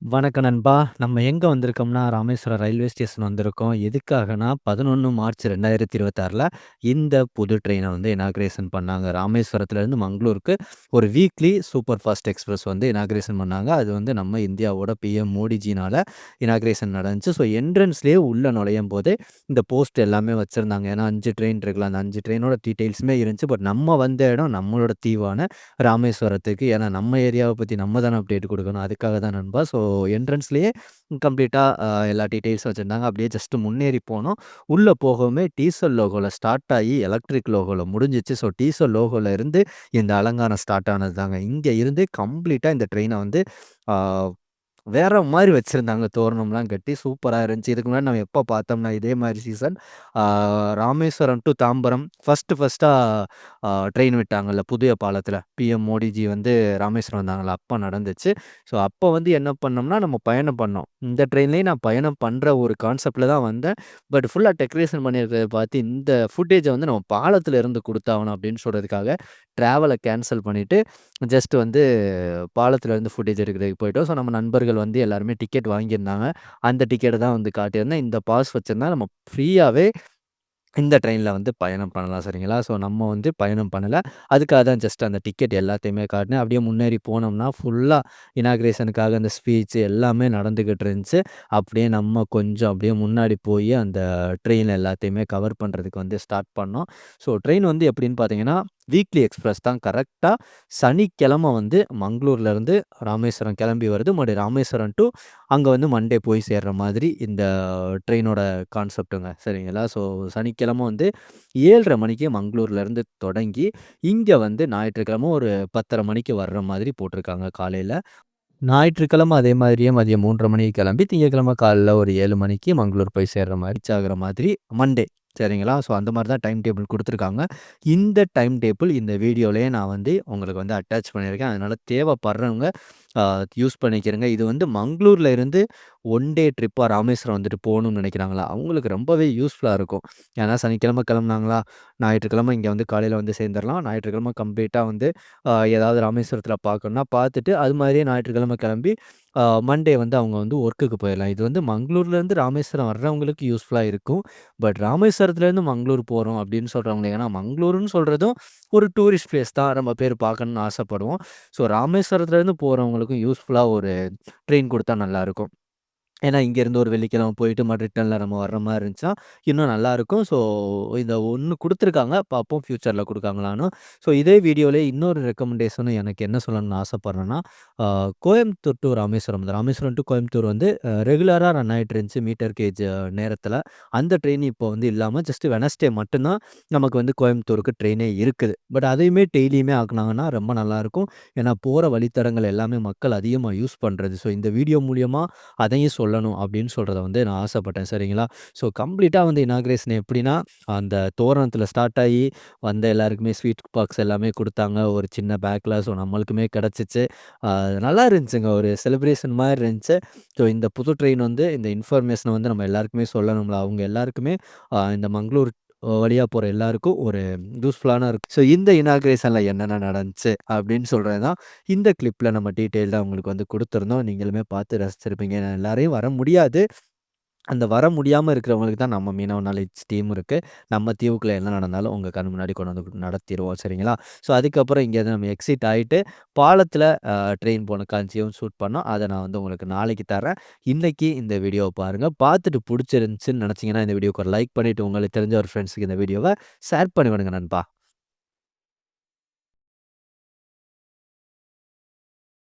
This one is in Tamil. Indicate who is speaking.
Speaker 1: வணக்கம் நண்பா. நம்ம எங்க வந்திருக்கோம்னா, ராமேஸ்வரம் ரயில்வே ஸ்டேஷன் வந்திருக்கோம். எதுக்காகனா, 11 மார்ச் 2026ல இந்த புது ட்ரெயின வந்து இனாகுரேஷன் பண்ணாங்க. ராமேஸ்வரத்துலேருந்து மங்களூருக்கு ஒரு வீக்லி சூப்பர் ஃபாஸ்ட் எக்ஸ்பிரஸ் வந்து இனாகுரேஷன் பண்ணாங்க. அது வந்து நம்ம இந்தியாவோட பிஎம் மோடிஜினால இனாகுரேஷன் நடந்துச்சு. ஸோ என்ட்ரன்ஸ்லேயே உள்ள நுழையும்போதே இந்த போஸ்ட் எல்லாமே வச்சிருந்தாங்க. ஏன்னா 5 ட்ரெயின் இருக்குல்ல, அந்த 5 ட்ரெயினோட டீட்டெயில்ஸுமே இருந்துச்சு. பட் நம்ம வந்த இடம் நம்மளோட தீவான ராமேஸ்வரத்துக்கு. ஏன்னா நம்ம ஏரியாவ பத்தி நம்ம தானே அப்டேட் குடுக்கணும். அதுக்காக தான் நண்பா. ஸோ என்ட்ரன்ஸ்லயே கம்ப்ளீட்டா எல்லா டீட்டெயில்ஸும் வச்சிருந்தாங்க. அப்படியே ஜஸ்ட் முன்னேறி போனோம். உள்ள போகவுமே டீசல் லோகோல ஸ்டார்ட் ஆயி எலக்ட்ரிக் லோகோல முடிஞ்சுச்சு. ஸோ டீசல் லோகோல இருந்து இந்த அலங்காரம் ஸ்டார்ட் ஆனது தாங்க. இங்க இருந்து கம்ப்ளீட்டா இந்த ட்ரெயின வந்து ஆ வேற மாரி வச்சிருந்தாங்க. தோரணம்லாம் கட்டி சூப்பரா இருந்துச்சு. இதுக்கு முன்னாடி நம்ம எப்ப பார்த்தோம்னா, இதே மாரி சீசன் ஆ ராமேஸ்வரம் டூ தாம்பரம் ஃபர்ஸ்ட்டா ட்ரெயின் விட்டாங்கல்ல புதிய பாலத்தில. பிஎம் மோடிஜி வந்து ராமேஸ்வரம் வந்தாங்கல்ல, அப்ப நடந்துச்சு. ஸோ அப்ப வந்து என்ன பண்ணோம்னா, நம்ம பயணம் பண்ணோம். இந்த ட்ரெயின்லயே நான் பயணம் பண்ற ஒரு கான்செப்ட்ல தான் வந்தேன். பட் ஃபுல்லா டெக்கரேஷன் பண்ணியிருக்கிறத பார்த்து, இந்த ஃபுட்டேஜ வந்து நம்ம பாலத்தில இருந்து குடுத்தாகணும் அப்படின்னு சொல்றதுக்காக, ட்ராவல கேன்சல் பண்ணிட்டு, ஜஸ்ட் வந்து பாலத்துல இருந்து ஃபுட்டேஜ் எடுக்கிறதுக்கு போயிட்டோம். ஸோ நம்ம நண்பர்கள் வந்து எல்லாருமே டிக்கெட் வாங்கியிருந்தாங்க. அந்த டிக்கெட்ட தான் வந்து காட்டியிருந்தேன். இந்த பாஸ் வச்சிருந்தா நம்ம ஃப்ரீயாவே இந்த ட்ரெயின்ல வந்து பயணம் பண்ணலாம் சரிங்களா? ஸோ நம்ம வந்து பயணம் பண்ணல. அதுக்காக தான் ஜஸ்ட் அந்த டிக்கெட் எல்லாத்தையுமே காட்டினேன். அப்படியே முன்னேறி போனோம்னா, ஃபுல்லா இனாகுரேஷனுக்காக அந்த ஸ்பீச் எல்லாமே நடந்துகிட்டு இருந்துச்சு. அப்படியே நம்ம கொஞ்சம் அப்படியே முன்னாடி போயி அந்த ட்ரெயின் எல்லாத்தையுமே கவர் பண்றதுக்கு வந்து ஸ்டார்ட் பண்ணோம். ஸோ ட்ரெயின் வந்து எப்படின்னு பார்த்தீங்கன்னா, வீக்லி எக்ஸ்பிரஸ் தான் கரெக்ட்டா சனிக்கிழமை வந்து மங்களூர்லேருந்து ராமேஸ்வரம் கிளம்பி வருது. மறுபடியும் ராமேஸ்வரம் டூ அங்க வந்து மண்டே போய் சேர்ற மாதிரி இந்த ட்ரெயினோட கான்செப்ட்டுங்க. சரிங்களா? ஸோ சனிக்கிழமை வந்து 7:30 மணிக்கு மங்களூர்லேருந்து தொடங்கி, இங்க வந்து ஞாயிற்றுக்கிழமை ஒரு 10:30 மணிக்கு வர்ற மாதிரி போட்டிருக்காங்க காலையில. ஞாயிற்றுக்கிழமை அதே மாதிரியே மதியம் 3:30 மணிக்கு கிளம்பி, திங்கட்கிழமை காலைல ஒரு 7 மணிக்கு மங்களூர் போய் சேர்ற மாரி ரீச் ஆகுற மாதிரி மண்டே. சரிங்களா? ஸோ அந்த மாரி தான் டைம் டேபிள் குடுத்துருக்காங்க. இந்த டைம் டேபிள் இந்த வீடியோலயே நான் வந்து உங்களுக்கு வந்து அட்டாச் பண்ணியிருக்கேன். அதனால தேவைப்படுறவங்க அ யூஸ் பண்ணிக்கிறங்க. இது வந்து மங்களூர்ல இருந்து ஒன் டே ட்ரிப்பா ராமேஸ்வரம் வந்துட்டு போணும்னு நினைக்கிறாங்களா, அவங்களுக்கு ரொம்பவே யூஸ்ஃபுல்லா இருக்கும். ஏன்னா சனிக்கிழமை கிளம்புனாங்களா, ஞாயிற்றுக்கிழமை இங்க வந்து காலையில வந்து சேர்ந்துரலாம். ஞாயிற்றுக்கிழமை கம்ப்ளீட்டா வந்து ஏதாவது ராமேஸ்வரத்தில பார்க்கணும்னா பார்த்துட்டு, அது மாரியே ஞாயிற்றுக்கிழமை கிளம்பி மண்டே வந்து அவங்க வந்து ஒர்க்குக்கு போயிரலாம். இது வந்து மங்களூர்லேருந்து ராமேஸ்வரம் வர்றவங்களுக்கு யூஸ்ஃபுல்லா இருக்கும். பட் ராமேஸ்வரத்துலேருந்து மங்களூர் போறோம் அப்படின்னு சொல்றவங்க ஏன்னா மங்களூருன்னு சொல்றதும் ஒரு டூரிஸ்ட் பிளேஸ் தான். நம்ம பேர் பார்க்கணும்னு ஆசைப்படுவோம். ஸோ ராமேஸ்வரத்துலேருந்து போறவங்களுக்கும் யூஸ்ஃபுல்லா ஒரு ட்ரெயின் குடுத்தா நல்லாயிருக்கும். ஏன்னா, இங்கேருந்து ஒரு வெள்ளிக்கிழமை போயிட்டு ரிட்டர்ன்ல நம்ம வர்ற மாரி இருந்துச்சுன்னா, இன்னும் நல்லாயிருக்கும். ஸோ, இந்த ஒண்ணு குடுத்துருக்காங்க. பார்ப்போம் ஃபியூச்சர்ல குடுக்காங்களான்னு. ஸோ, இதே வீடியோலயே இன்னொரு ரெக்கமெண்டேஷனும் எனக்கு என்ன சொல்லணும்னு ஆசைப்படுறேன்னா, அ கோயம்புத்தூர் டூ ராமேஸ்வரம். இந்த ராமேஸ்வரம் டூ கோயம்புத்தூர் வந்து ரெகுலரா ரன் ஆயிட்டு இருந்துச்சு மீட்டர் கேஜ் நேரத்தில. அந்த ட்ரெயின் இப்போ வந்து இல்லாம ஜஸ்ட் வெட்னஸ்டே மட்டும் தான் நமக்கு வந்து கோயம்புத்தூருக்கு ட்ரெயினே இருக்குது. பட் அதையுமே டெய்லியுமே ஆக்குனாங்கன்னா ரொம்ப நல்லாயிருக்கும். ஏன்னா, போற வழித்தடங்கள் எல்லாமே மக்கள் அதிகமா யூஸ் பண்றது. ஸோ, இந்த வீடியோ மூலியமா அதையும் சொல்லணும் அப்படின்னு சொல்றத வந்து நான் ஆசைப்பட்டேன் சரிங்களா? ஸோ கம்ப்ளீட்டா வந்து இனாகுரேஷன் எப்படின்னா, அந்த தோரணத்தில ஸ்டார்ட் ஆயி வந்த எல்லாருக்குமே ஸ்வீட் பாக்ஸ் எல்லாமே குடுத்தாங்க. ஒரு சின்ன பேக்ல. ஸோ நம்மளுக்குமே கிடைச்சுச்சு. அ நல்லா இருந்துச்சுங்க. ஒரு செலிப்ரேஷன் மாரி இருந்துச்சு. ஸோ இந்த புது ட்ரெயின் வந்து இந்த இன்ஃபர்மேஷன வந்து நம்ம எல்லாருக்குமே சொல்லணும்ல. அவங்க எல்லாருக்குமே இந்த மங்களூர் வழியா போற எல்லாருக்கும் ஒரு யூஸ்ஃபுல்லான இருக்கும். ஸோ இந்த இனாகுரேஷன்ல என்னென்ன நடந்துச்சு அப்படின்னு சொல்றது தான் இந்த கிளிப்ல நம்ம டீட்டெயில்டா உங்களுக்கு வந்து குடுத்துருந்தோம். நீங்களுமே பார்த்து ரசிச்சிருப்பீங்க. ஏன்னா எல்லாரையும் வர முடியாது. அந்த வர முடியாம இருக்கிறவங்களுக்கு தான் நம்ம மீனவ நாலேட்ஜ் டீம் இருக்கு. நம்ம தீவுக்குள்ள என்ன நடந்தாலும் உங்க கண் முன்னாடி கொண்டு வந்து நடத்திருவோம் சரிங்களா? ஸோ அதுக்கப்புறம் இங்கேருந்து நம்ம எக்ஸிட் ஆயிட்டு பாலத்தில ட்ரெயின் போன காட்சியும் ஷூட் பண்ணோம். அத நான் வந்து உங்களுக்கு நாளைக்கு தர்றேன். இன்னைக்கு இந்த வீடியோவ பாருங்க. பார்த்துட்டு புடிச்சிருந்துச்சுன்னு நினைச்சீங்கன்னா, இந்த வீடியோக்கு ஒரு லைக் பண்ணிட்டு உங்களுக்கு தெரிஞ்ச ஒரு ஃப்ரெண்ட்ஸ்க்கு இந்த வீடியோவ ஷேர் பண்ணி விடுங்க நண்பா.